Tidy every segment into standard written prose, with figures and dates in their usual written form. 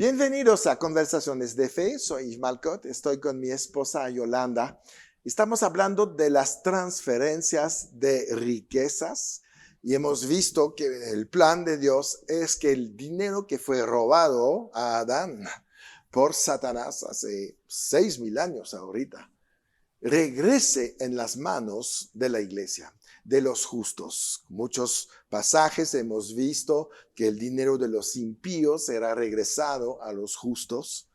Bienvenidos a Conversaciones de Fe, soy Malcott, estoy con mi esposa Yolanda. Estamos hablando de las transferencias de riquezas y hemos visto que el plan de Dios es que el dinero que fue robado a Adán por Satanás hace 6,000 años ahorita, regrese en las manos de la iglesia, de los justos. Muchos pasajes hemos visto que el dinero de los impíos será regresado a los justos.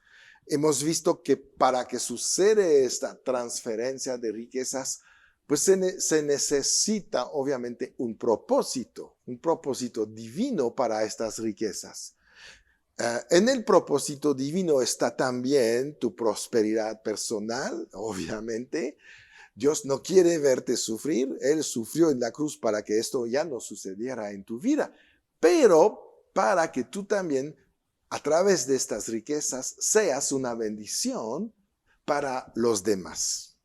Hemos visto que para que suceda esta transferencia de riquezas, pues se necesita obviamente un propósito divino para estas riquezas. En el propósito divino está también tu prosperidad personal, obviamente. Dios no quiere verte sufrir. Él sufrió en la cruz para que esto ya no sucediera en tu vida, pero para que tú también, a través de estas riquezas, seas una bendición para los demás.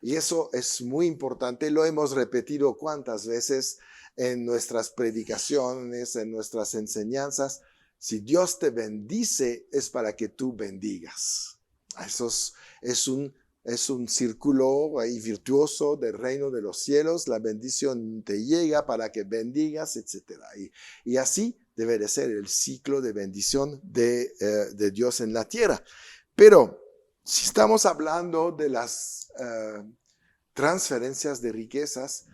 Y eso es muy importante. Lo hemos repetido cuántas veces en nuestras predicaciones, en nuestras enseñanzas. Si Dios te bendice, es para que tú bendigas. Eso es un círculo ahí virtuoso del reino de los cielos. La bendición te llega para que bendigas, etc. Y así debe de ser el ciclo de bendición de Dios en la tierra. Pero si estamos hablando de las transferencias de riquezas,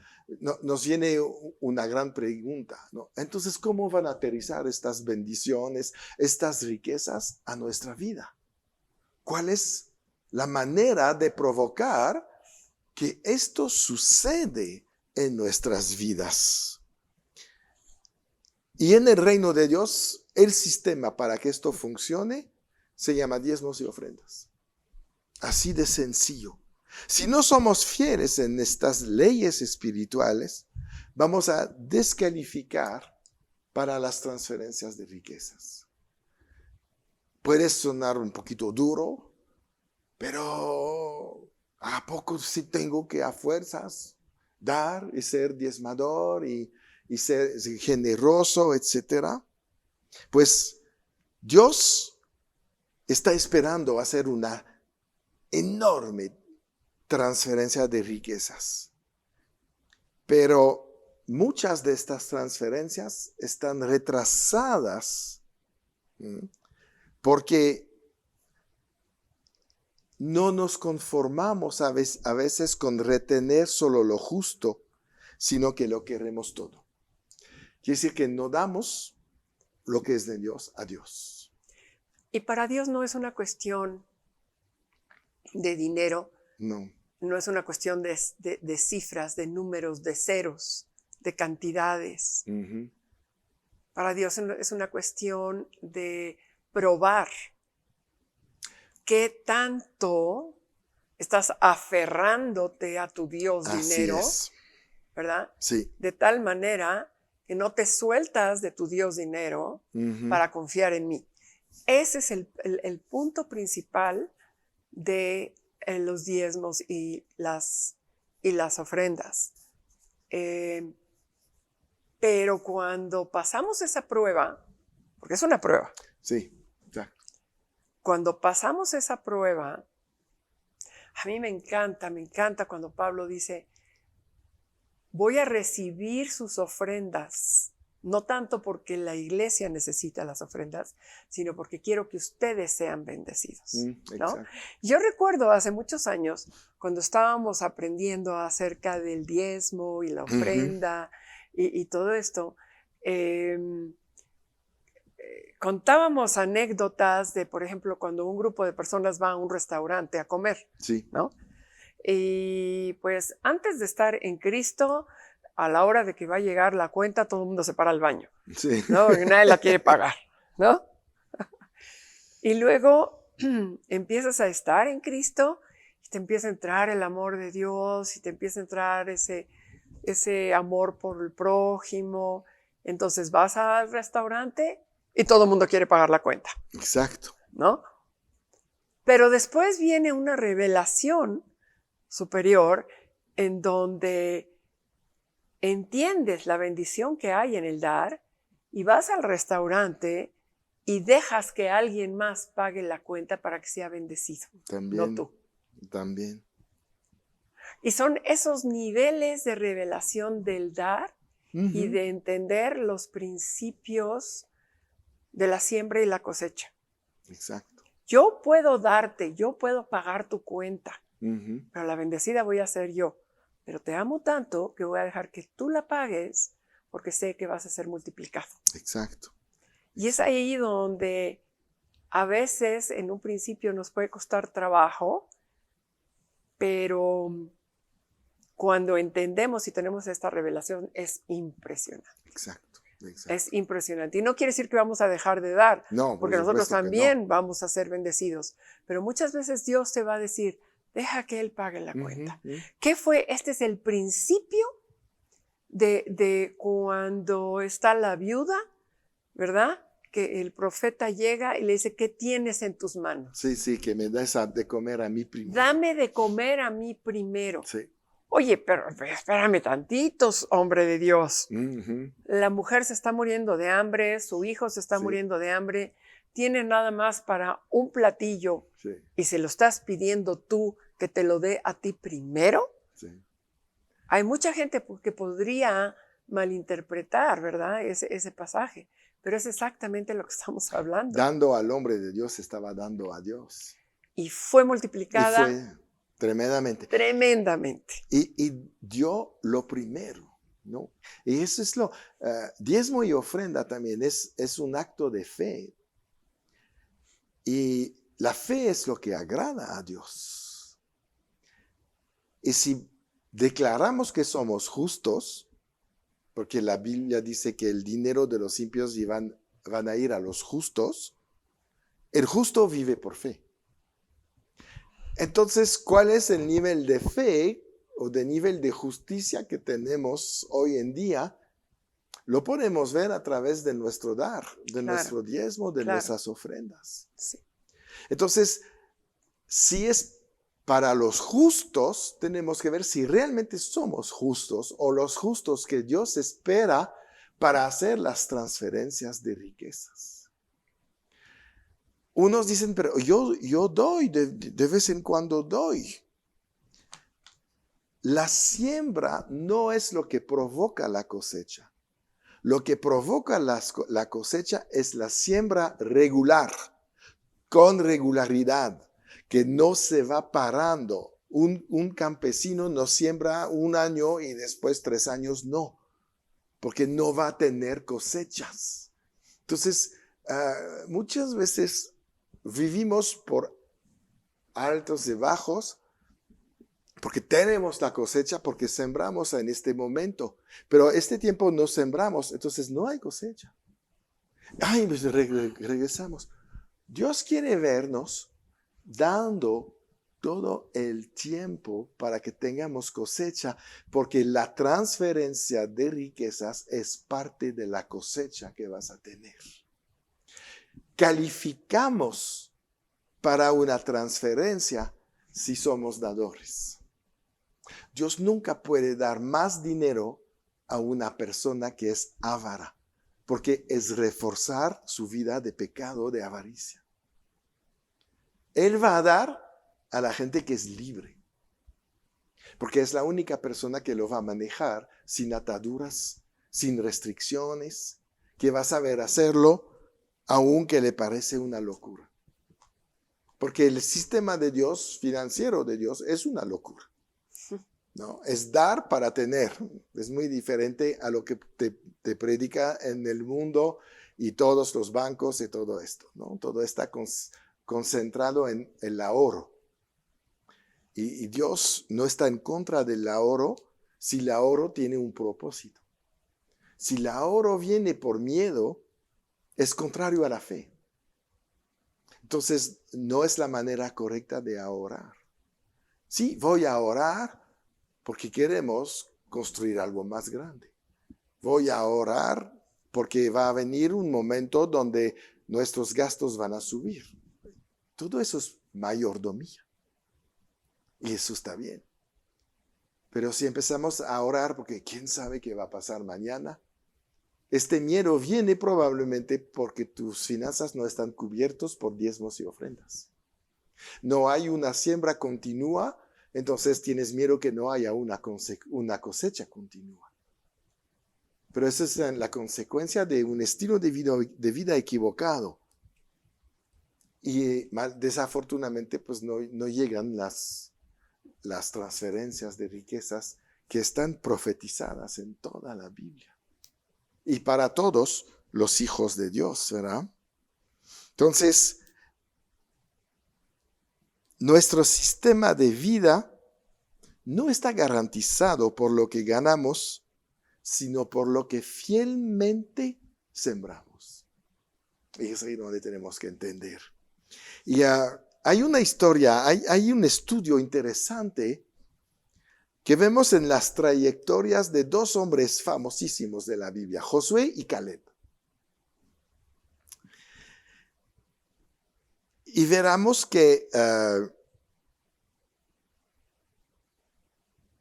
nos viene una gran pregunta, ¿no? Entonces, ¿cómo van a aterrizar estas bendiciones, estas riquezas a nuestra vida? ¿Cuál es la manera de provocar que esto sucede en nuestras vidas? Y en el reino de Dios, el sistema para que esto funcione se llama diezmos y ofrendas. Así de sencillo. Si no somos fieles en estas leyes espirituales, vamos a descalificar para las transferencias de riquezas. Puede sonar un poquito duro, pero ¿a poco sí tengo que a fuerzas dar y ser diezmador y ser generoso, etcétera? Pues Dios está esperando hacer una enorme transferencia de riquezas. Pero muchas de estas transferencias están retrasadas porque no nos conformamos a veces con retener solo lo justo, sino que lo queremos todo. Quiere decir que no damos lo que es de Dios a Dios. Y para Dios no es una cuestión de dinero. No es una cuestión de cifras, de números, de ceros, de cantidades. Uh-huh. Para Dios es una cuestión de probar qué tanto estás aferrándote a tu Dios dinero, Así es. ¿verdad? Sí. De tal manera que no te sueltas de tu Dios dinero para confiar en mí. Ese es el punto principal de los diezmos y las ofrendas. Pero cuando pasamos esa prueba, porque es una prueba. Sí, exacto. Cuando pasamos esa prueba, a mí me encanta cuando Pablo dice, voy a recibir sus ofrendas, no tanto porque la iglesia necesita las ofrendas, sino porque quiero que ustedes sean bendecidos, ¿no? Yo recuerdo hace muchos años, cuando estábamos aprendiendo acerca del diezmo y la ofrenda y todo esto, contábamos anécdotas de, por ejemplo, cuando un grupo de personas va a un restaurante a comer, sí, ¿no? Y pues antes de estar en Cristo, a la hora de que va a llegar la cuenta, todo el mundo se para al baño, sí. ¿no? Porque nadie la quiere pagar, ¿no? Y luego empiezas a estar en Cristo y te empieza a entrar el amor de Dios y te empieza a entrar ese amor por el prójimo. Entonces vas al restaurante y todo el mundo quiere pagar la cuenta. Exacto. ¿No? Pero después viene una revelación superior en donde entiendes la bendición que hay en el dar y vas al restaurante y dejas que alguien más pague la cuenta para que sea bendecido, También, no tú. también. Y son esos niveles de revelación del dar y de entender los principios de la siembra y la cosecha. Exacto. Yo puedo darte, yo puedo pagar tu cuenta, Ujú. pero la bendecida voy a ser yo. Pero te amo tanto que voy a dejar que tú la pagues porque sé que vas a ser multiplicado. Exacto. Y es ahí donde a veces en un principio nos puede costar trabajo, pero cuando entendemos y tenemos esta revelación es impresionante. Exacto. Exacto. Es impresionante. Y no quiere decir que vamos a dejar de dar, No, por porque nosotros supuesto que también vamos a ser bendecidos. Pero muchas veces Dios te va a decir, deja que Él pague la no. cuenta. Ujú. ¿Qué fue? Este es el principio de cuando está la viuda, ¿verdad? Que el profeta llega y le dice, ¿qué tienes en tus manos? Sí, sí, que me des de comer a mí primero. Dame de comer a mí primero. Sí. Oye, pero espérame tantitos, hombre de Dios. Ujú. La mujer se está muriendo de hambre, su hijo se está Sí. muriendo de hambre, tiene nada más para un platillo Sí, y se lo estás pidiendo tú que te lo dé a ti primero. sí. Hay mucha gente que podría malinterpretar, ¿verdad? Ese pasaje, pero es exactamente lo que estamos hablando. Dando al hombre de Dios estaba dando a Dios. Y fue Y multiplicada fue tremendamente. tremendamente. Y dio lo primero, ¿no? Y eso es lo, diezmo y ofrenda también es un acto de fe. Y la fe es lo que agrada a Dios. Y si declaramos que somos justos, porque la Biblia dice que el dinero de los impios van a ir a los justos, el justo vive por fe. Entonces, ¿cuál es el nivel de fe o de nivel de justicia que tenemos hoy en día? Lo podemos ver a través de nuestro dar, de nuestro diezmo, de nuestras ofrendas. Sí. Entonces, si es para los justos, tenemos que ver si realmente somos justos o los justos que Dios espera para hacer las transferencias de riquezas. Unos dicen, pero yo doy, de vez en cuando doy. La siembra no es lo que provoca la cosecha. Lo que provoca la cosecha es la siembra regular, con regularidad, que no se va parando. Un campesino no siembra un año y después 3 años no, porque no va a tener cosechas. Entonces, muchas veces vivimos por altos y bajos, porque tenemos la cosecha, porque sembramos en este momento, pero este tiempo no sembramos, entonces no hay cosecha. Ay, pues regresamos. Dios quiere vernos dando todo el tiempo para que tengamos cosecha, porque la transferencia de riquezas es parte de la cosecha que vas a tener. Calificamos para una transferencia si somos dadores. Dios nunca puede dar más dinero a una persona que es avara, porque es reforzar su vida de pecado, de avaricia. Él va a dar a la gente que es libre, porque es la única persona que lo va a manejar sin ataduras, sin restricciones, que va a saber hacerlo aunque le parece una locura. Porque el sistema de Dios, financiero de Dios, es una locura. ¿No? Es dar para tener. Es muy diferente a lo que te predica en el mundo y todos los bancos y todo esto, ¿no? Todo está concentrado en el ahorro. Y Dios no está en contra del ahorro si el ahorro tiene un propósito. Si el ahorro viene por miedo, es contrario a la fe. Entonces, no es la manera correcta de ahorrar. Sí, voy a ahorrar porque queremos construir algo más grande. Voy a ahorrar porque va a venir un momento donde nuestros gastos van a subir. Todo eso es mayordomía. Y eso está bien. Pero si empezamos a ahorrar porque quién sabe qué va a pasar mañana, Este miedo viene probablemente porque tus finanzas no están cubiertos por diezmos y ofrendas. No hay una siembra continua, entonces tienes miedo que no haya una cosecha continua. Pero esa es la consecuencia de un estilo de vida equivocado. Y desafortunadamente pues no llegan las transferencias de riquezas que están profetizadas en toda la Biblia. Y para todos los hijos de Dios, ¿verdad? Entonces, nuestro sistema de vida no está garantizado por lo que ganamos, sino por lo que fielmente sembramos. Y es ahí donde tenemos que entender. Y hay una historia, hay un estudio interesante que vemos en las trayectorias de dos hombres famosísimos de la Biblia, Josué y Caleb. Y veremos que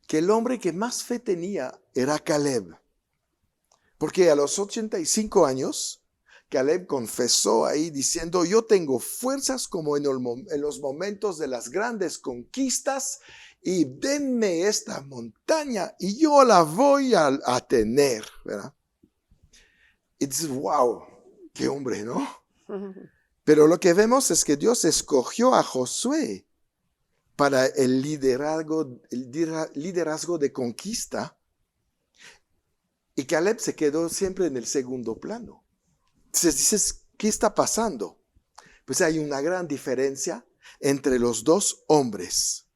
el hombre que más fe tenía era Caleb. Porque a los 85 años, Caleb confesó ahí diciendo, yo tengo fuerzas como en los momentos de las grandes conquistas y denme esta montaña y yo la voy a tener, ¿verdad? Y dices, wow, qué hombre, ¿no? Pero lo que vemos es que Dios escogió a Josué para el liderazgo de conquista y Caleb se quedó siempre en el segundo plano. Entonces dices, ¿qué está pasando? Pues hay una gran diferencia entre los dos hombres.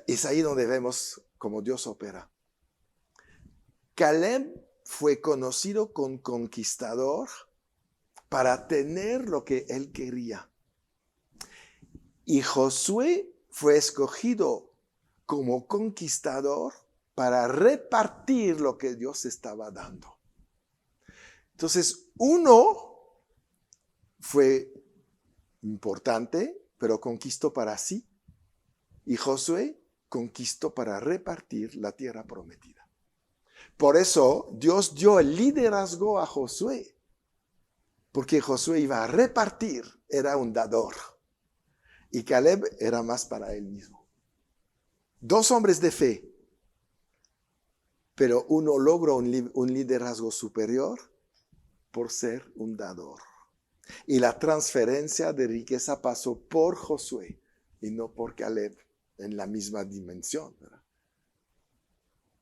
Es ahí donde vemos cómo Dios opera. Caleb fue conocido como conquistador para tener lo que él quería. Y Josué fue escogido como conquistador para repartir lo que Dios estaba dando. Entonces, uno fue importante, pero conquistó para sí. Y Josué conquistó para repartir la tierra prometida. Por eso Dios dio el liderazgo a Josué, porque Josué iba a repartir, era un dador. Y Caleb era más para él mismo. Dos hombres de fe, pero uno logró un liderazgo superior por ser un dador. Y la transferencia de riqueza pasó por Josué y no por Caleb en la misma dimensión, ¿verdad?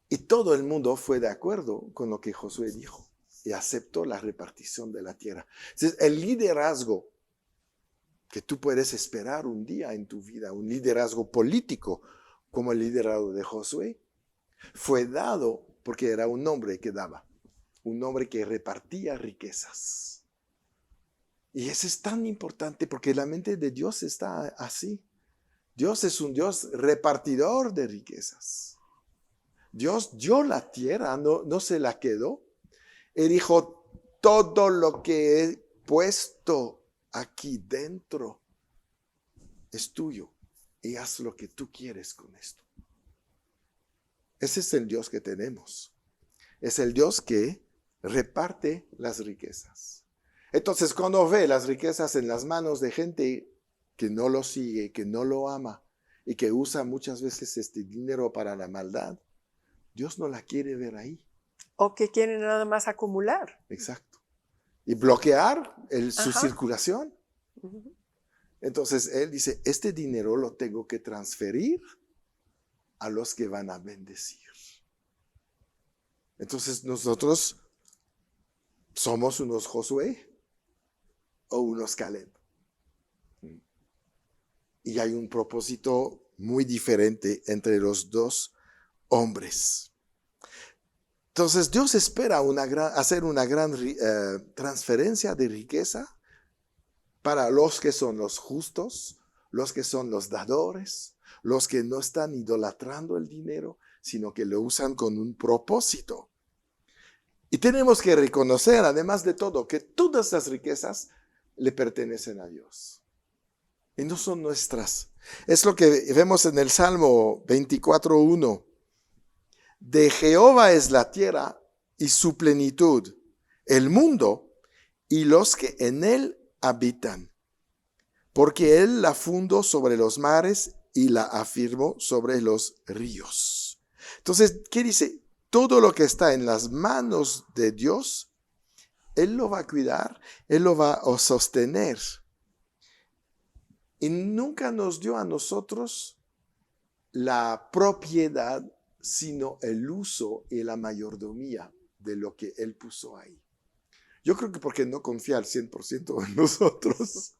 Y todo el mundo fue de acuerdo con lo que Josué dijo y aceptó la repartición de la tierra. Entonces, el liderazgo que tú puedes esperar un día en tu vida, un liderazgo político como el liderazgo de Josué, fue dado porque era un hombre que daba, un hombre que repartía riquezas. Y eso es tan importante porque la mente de Dios está así. Dios es un Dios repartidor de riquezas. Dios dio la tierra, no se la quedó. Él dijo, todo lo que he puesto aquí dentro es tuyo y haz lo que tú quieres con esto. Ese es el Dios que tenemos. Es el Dios que reparte las riquezas. Entonces, cuando ve las riquezas en las manos de gente que no lo sigue, que no lo ama y que usa muchas veces este dinero para la maldad, Dios no la quiere ver ahí. O que quieren nada más acumular. Exacto. Y bloquear su circulación. Uh-huh. Entonces él dice, este dinero lo tengo que transferir a los que van a bendecir. Entonces nosotros somos unos Josué o unos Caleb. Y hay un propósito muy diferente entre los dos hombres. Entonces Dios espera hacer una gran transferencia de riqueza para los que son los justos, los que son los dadores, los que no están idolatrando el dinero, sino que lo usan con un propósito. Y tenemos que reconocer, además de todo, que todas las riquezas le pertenecen a Dios. Y no son nuestras. Es lo que vemos en el Salmo 24:1. De Jehová es la tierra y su plenitud, el mundo y los que en él habitan. Porque él la fundó sobre los mares y la afirmó sobre los ríos. Entonces, ¿qué dice? Todo lo que está en las manos de Dios, él lo va a cuidar, él lo va a sostener. Y nunca nos dio a nosotros la propiedad, sino el uso y la mayordomía de lo que él puso ahí. Yo creo que porque no confía al 100% en nosotros.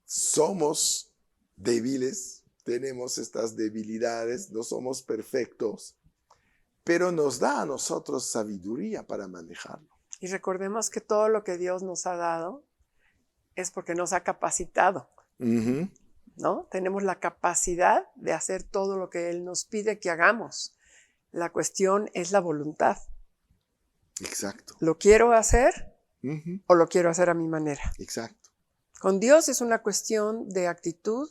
Somos débiles, tenemos estas debilidades, no somos perfectos, pero nos da a nosotros sabiduría para manejarlo. Y recordemos que todo lo que Dios nos ha dado es porque nos ha capacitado, Uh-huh. ¿no? Tenemos la capacidad de hacer todo lo que Él nos pide que hagamos. La cuestión es la voluntad. Exacto. ¿Lo quiero hacer Uh-huh. o lo quiero hacer a mi manera? Exacto. Con Dios es una cuestión de actitud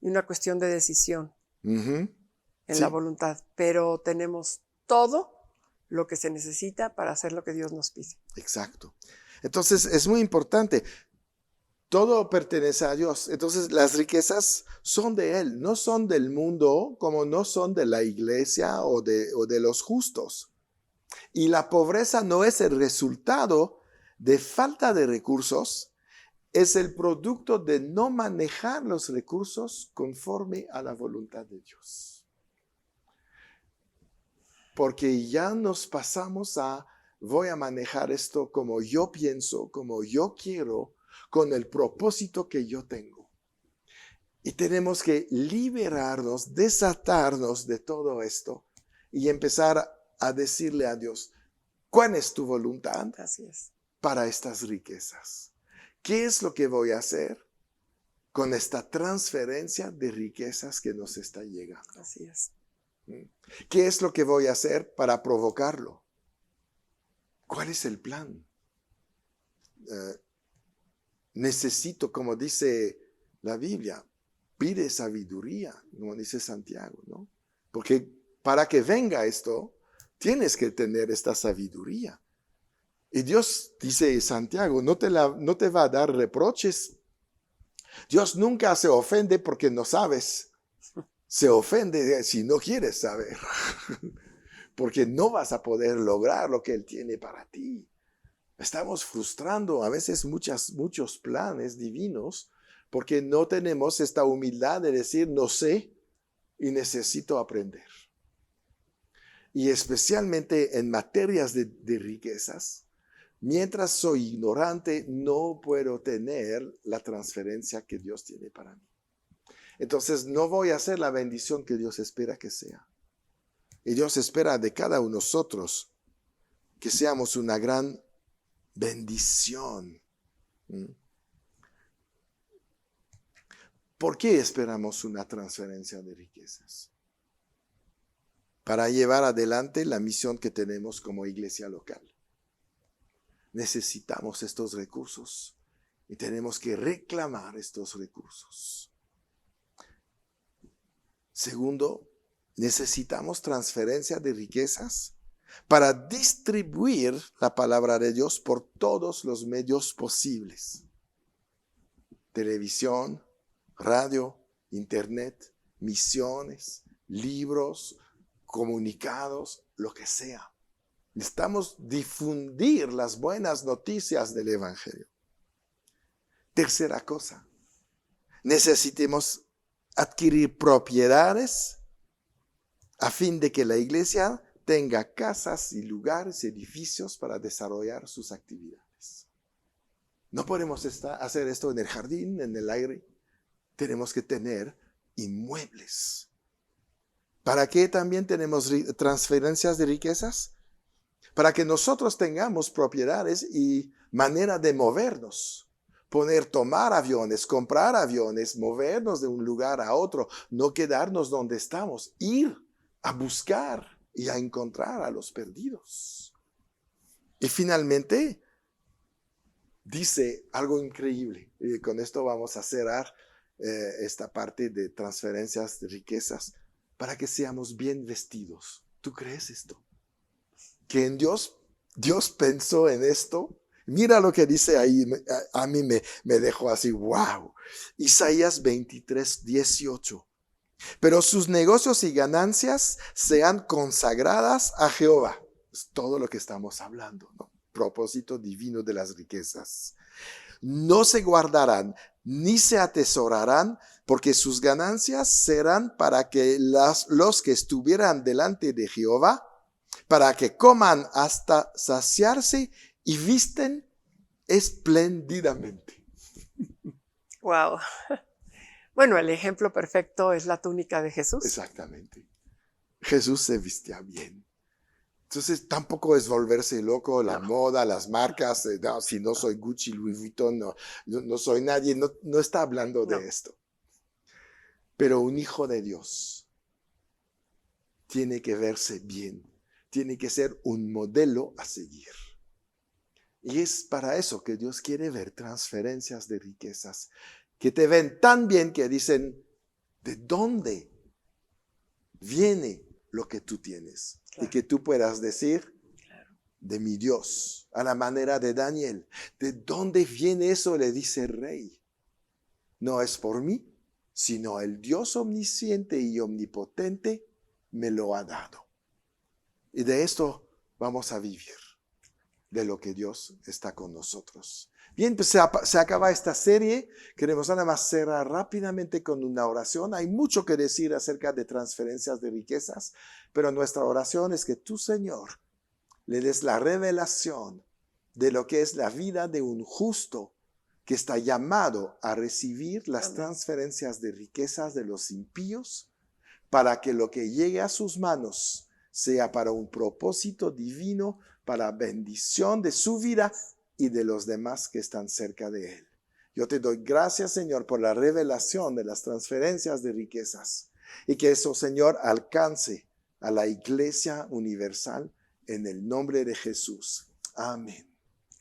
y una cuestión de decisión Uh-huh. en Sí. la voluntad, pero tenemos todo lo que se necesita para hacer lo que Dios nos pide. Exacto. Entonces es muy importante. Todo pertenece a Dios. Entonces las riquezas son de Él, no son del mundo, como no son de la iglesia o de los justos. Y la pobreza no es el resultado de falta de recursos, es el producto de no manejar los recursos conforme a la voluntad de Dios. Porque ya nos pasamos a, voy a manejar esto como yo pienso, como yo quiero, con el propósito que yo tengo. Y tenemos que liberarnos, desatarnos de todo esto y empezar a decirle a Dios, ¿cuál es tu voluntad Así es. para estas riquezas? ¿Qué es lo que voy a hacer con esta transferencia de riquezas que nos está llegando? Así es. ¿Qué es lo que voy a hacer para provocarlo? ¿Cuál es el plan? Necesito, como dice la Biblia, pide sabiduría, como dice Santiago, ¿no? Porque para que venga esto, tienes que tener esta sabiduría. Y Dios, dice Santiago, no te va a dar reproches. Dios nunca se ofende porque no sabes. Se ofende si no quieres saber. Porque no vas a poder lograr lo que Él tiene para ti. Estamos frustrando a veces muchos planes divinos porque no tenemos esta humildad de decir no sé y necesito aprender. Y especialmente en materias de riquezas, mientras soy ignorante, no puedo tener la transferencia que Dios tiene para mí. Entonces no voy a hacer la bendición que Dios espera que sea. Y Dios espera de cada uno de nosotros que seamos una gran bendición. ¿Por qué esperamos una transferencia de riquezas? Para llevar adelante la misión que tenemos como iglesia local. Necesitamos estos recursos y tenemos que reclamar estos recursos. Segundo, necesitamos transferencia de riquezas para distribuir la palabra de Dios por todos los medios posibles. Televisión, radio, internet, misiones, libros, comunicados, lo que sea. Necesitamos difundir las buenas noticias del Evangelio. Tercera cosa, necesitamos adquirir propiedades a fin de que la iglesia tenga casas y lugares, edificios para desarrollar sus actividades. No podemos hacer esto en el jardín, en el aire. Tenemos que tener inmuebles. ¿Para qué también tenemos transferencias de riquezas? Para que nosotros tengamos propiedades y manera de movernos. Tomar aviones, comprar aviones, movernos de un lugar a otro, no quedarnos donde estamos, ir a buscar y a encontrar a los perdidos. Y finalmente, dice algo increíble, y con esto vamos a cerrar esta parte de transferencias de riquezas, para que seamos bien vestidos. ¿Tú crees esto? que en Dios pensó en esto. Mira lo que dice ahí, a mí me dejó así, wow. Isaías 23, 18. Pero sus negocios y ganancias sean consagradas a Jehová. Es todo lo que estamos hablando, ¿no? Propósito divino de las riquezas. No se guardarán ni se atesorarán, porque sus ganancias serán para que los que estuvieran delante de Jehová, para que coman hasta saciarse y visten espléndidamente. Wow. Bueno, el ejemplo perfecto es la túnica de Jesús. Exactamente. Jesús se vestía bien. Entonces tampoco es volverse loco, la moda, las marcas, no, si no soy Gucci, Louis Vuitton, no soy nadie, no está hablando de esto. Pero un hijo de Dios tiene que verse bien, tiene que ser un modelo a seguir. Y es para eso que Dios quiere ver transferencias de riquezas, que te ven tan bien que dicen, ¿de dónde viene lo que tú tienes? Claro. Y que tú puedas decir, claro, de mi Dios, a la manera de Daniel. ¿De dónde viene eso? Le dice el rey. No es por mí, sino el Dios omnisciente y omnipotente me lo ha dado. Y de esto vamos a vivir, de lo que Dios está con nosotros. Bien, pues se acaba esta serie. Queremos nada más cerrar rápidamente con una oración. Hay mucho que decir acerca de transferencias de riquezas, pero nuestra oración es que tú, Señor, le des la revelación de lo que es la vida de un justo que está llamado a recibir las transferencias de riquezas de los impíos, para que lo que llegue a sus manos sea para un propósito divino, para bendición de su vida y de los demás que están cerca de él. Yo te doy gracias, Señor, por la revelación de las transferencias de riquezas, y que eso, Señor, alcance a la Iglesia universal en el nombre de Jesús. Amén.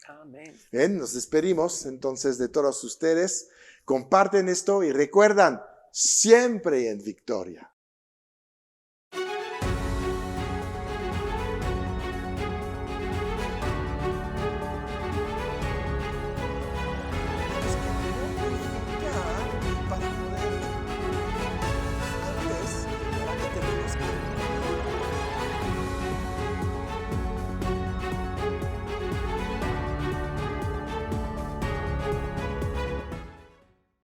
Amén. Bien, nos despedimos entonces de todos ustedes. Comparten esto y recuerdan, siempre en victoria.